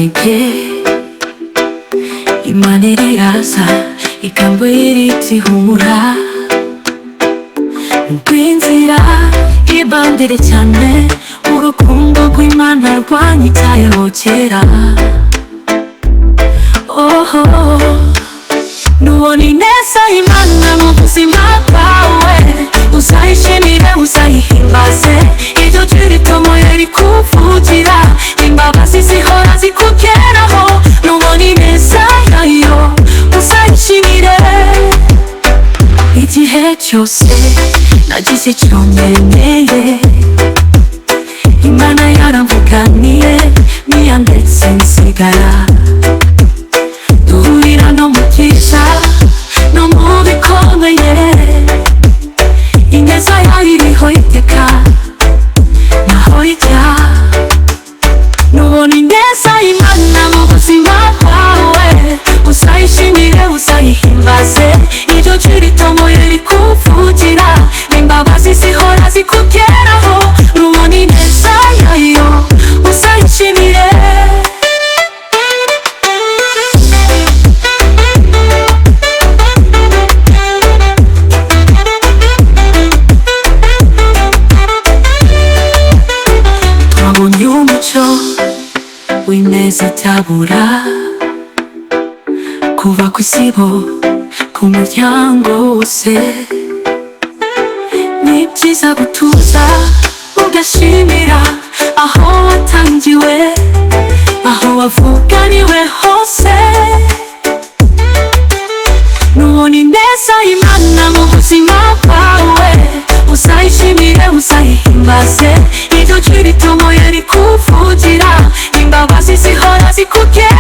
intege. Imana iraza ikambwira iti humura, rw'inzira ibandire cyane, urukundo rw'Imana rwanyitayeho kera. Oho, nubona ineza y'Imana mu buzima bwawe, uzayishimire uzayihimbaze, iryo jwi ritomoye rikuvugira, imbabazi zihora zikugeraho. Nubona ineza yayo uzayishimire, igihe cyose nagize icyo nkeneye, Imana yaramvuganiye ntiyandetse nsigara. Duhurira no mu byiza no mu bikomeye, ineza yayo iriho iteka naho ijya. Nubona ineza y'Imana mu buzima bwawe, uzayishimire uzayihimbaze, iryo jwi ritomoye rikuvugira, imbabazi zihora zikugeraho. Nubona ineza yayo uzayishimire. Twabonye umucyo w'ineza itabura, kuva ku isibo ku muryango wose. Ni byiza gutuza ugashimira aho watangiwe, aho wavuganiwe hose. Nubona ineza y'Imana mu buzima bwawe, uzayishimire uzayihimbaze, iryo jwi ritomoye rikuvugira, imbabazi zihora zikugeraho.